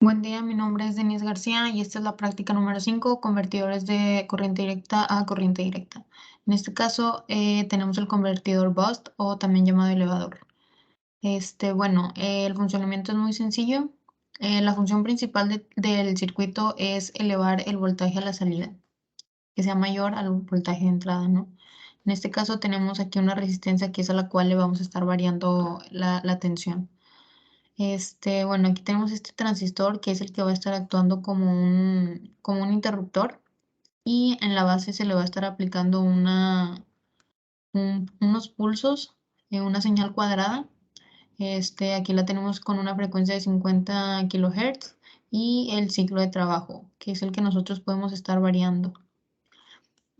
Buen día, mi nombre es Denise García y esta es la práctica número 5, convertidores de corriente directa a corriente directa. En este caso tenemos el convertidor BOST o también llamado elevador. El funcionamiento es muy sencillo. La función principal del circuito es elevar el voltaje a la salida, que sea mayor al voltaje de entrada, ¿no? En este caso tenemos aquí una resistencia que es a la cual le vamos a estar variando la tensión. Aquí tenemos este transistor que es el que va a estar actuando como un interruptor y en la base se le va a estar aplicando unos pulsos, una señal cuadrada. Aquí la tenemos con una frecuencia de 50 kilohertz y el ciclo de trabajo, que es el que nosotros podemos estar variando.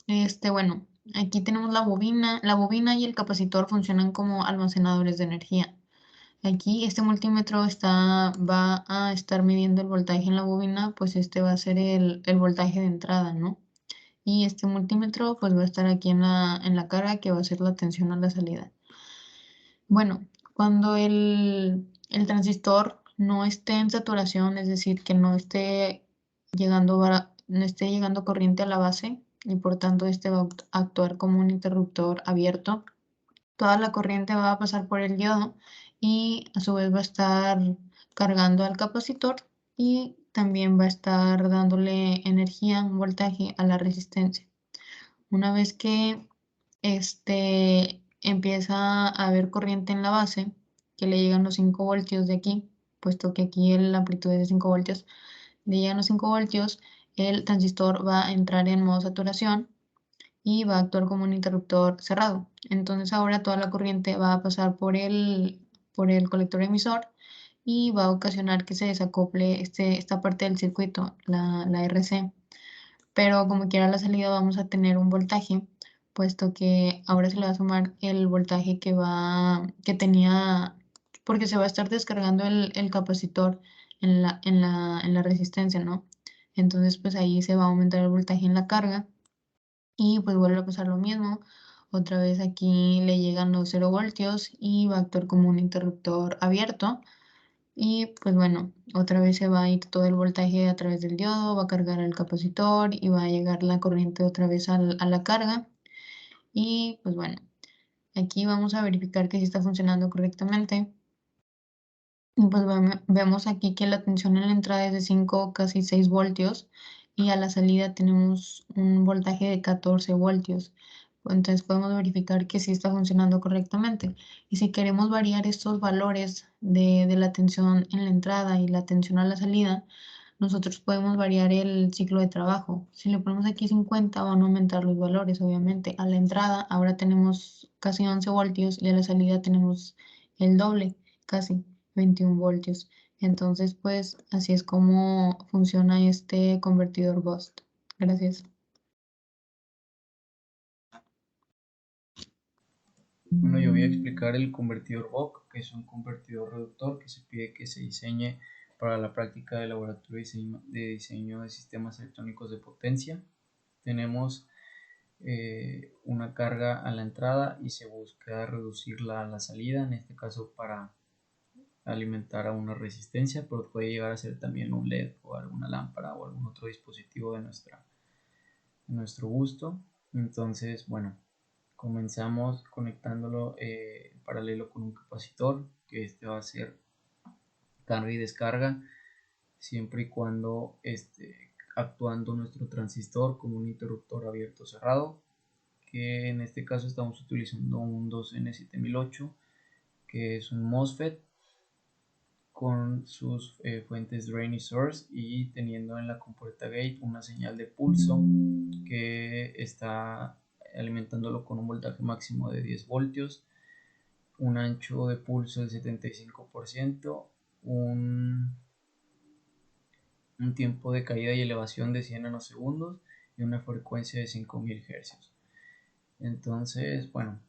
Aquí tenemos la bobina. La bobina y el capacitor funcionan como almacenadores de energía. Aquí este multímetro va a estar midiendo el voltaje en la bobina, pues este va a ser el voltaje de entrada, ¿no? Y este multímetro pues va a estar aquí en la carga que va a ser la tensión a la salida. Bueno, cuando el transistor no esté en saturación, es decir, que no esté llegando corriente a la base y por tanto este va a actuar como un interruptor abierto, toda la corriente va a pasar por el diodo y a su vez va a estar cargando al capacitor y también va a estar dándole energía, un voltaje a la resistencia. Una vez que empieza a haber corriente en la base, que le llegan los 5 voltios de aquí, puesto que aquí la amplitud es de 5 voltios, le llegan los 5 voltios, el transistor va a entrar en modo saturación y va a actuar como un interruptor cerrado. Entonces ahora toda la corriente va a pasar por el colector emisor y va a ocasionar que se desacople esta parte del circuito, la RC. Pero como quiera a la salida vamos a tener un voltaje, puesto que ahora se le va a sumar el voltaje que tenía, porque se va a estar descargando el capacitor en la resistencia, ¿no? Entonces pues ahí se va a aumentar el voltaje en la carga y pues vuelve a pasar lo mismo. Otra vez aquí le llegan los 0 voltios y va a actuar como un interruptor abierto. Y pues bueno, otra vez se va a ir todo el voltaje a través del diodo, va a cargar el capacitor y va a llegar la corriente otra vez a la carga. Y pues bueno, aquí vamos a verificar que sí está funcionando correctamente. Y pues vemos aquí que la tensión en la entrada es de 5, casi 6 voltios y a la salida tenemos un voltaje de 14 voltios. Entonces podemos verificar que sí está funcionando correctamente. Y si queremos variar estos valores de la tensión en la entrada y la tensión a la salida, nosotros podemos variar el ciclo de trabajo. Si le ponemos aquí 50, van a aumentar los valores, obviamente. A la entrada ahora tenemos casi 11 voltios y a la salida tenemos el doble, casi 21 voltios. Entonces, pues así es como funciona este convertidor BOST. Gracias. Bueno, yo voy a explicar el convertidor BOC, que es un convertidor reductor que se pide que se diseñe para la práctica de laboratorio de diseño de sistemas electrónicos de potencia. Tenemos una carga a la entrada y se busca reducirla a la salida, en este caso para alimentar a una resistencia, pero puede llegar a ser también un LED o alguna lámpara o algún otro dispositivo de nuestro gusto. Entonces, bueno, comenzamos conectándolo en paralelo con un capacitor, que este va a ser carga y descarga, siempre y cuando esté actuando nuestro transistor como un interruptor abierto o cerrado, que en este caso estamos utilizando un 2N7008, que es un MOSFET con sus fuentes drain y source y teniendo en la compuerta gate una señal de pulso que está alimentándolo con un voltaje máximo de 10 voltios, un ancho de pulso del 75%, un tiempo de caída y elevación de 100 nanosegundos y una frecuencia de 5000 Hz. Entonces, bueno,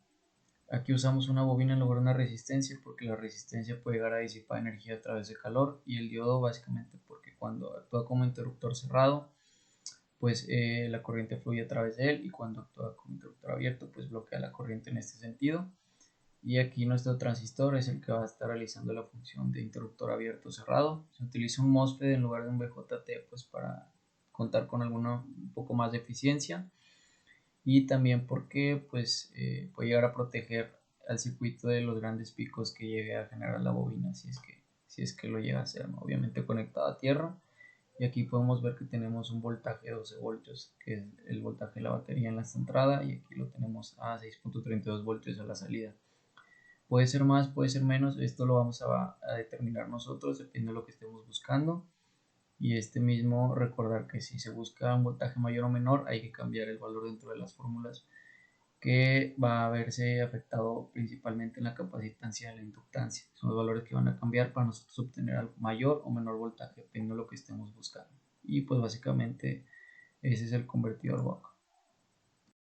aquí usamos una bobina en lugar de una resistencia porque la resistencia puede llegar a disipar energía a través de calor y el diodo básicamente porque cuando actúa como interruptor cerrado pues la corriente fluye a través de él y cuando actúa como interruptor abierto pues bloquea la corriente en este sentido. Y aquí nuestro transistor es el que va a estar realizando la función de interruptor abierto o cerrado. Se utiliza un MOSFET en lugar de un BJT pues para contar con alguna un poco más de eficiencia, y también porque pues puede llegar a proteger al circuito de los grandes picos que llegue a generar la bobina, si es que lo llega a hacer, ¿no? Obviamente conectado a tierra. Y aquí podemos ver que tenemos un voltaje de 12 voltios, que es el voltaje de la batería en la entrada, y aquí lo tenemos a 6.32 voltios a la salida. Puede ser más, puede ser menos, esto lo vamos a determinar nosotros, depende de lo que estemos buscando. Y este mismo, recordar que si se busca un voltaje mayor o menor, hay que cambiar el valor dentro de las fórmulas, que va a verse afectado principalmente en la capacitancia de la inductancia. Son los valores que van a cambiar para nosotros obtener algo mayor o menor voltaje, dependiendo de lo que estemos buscando. Y pues básicamente ese es el convertidor Buck.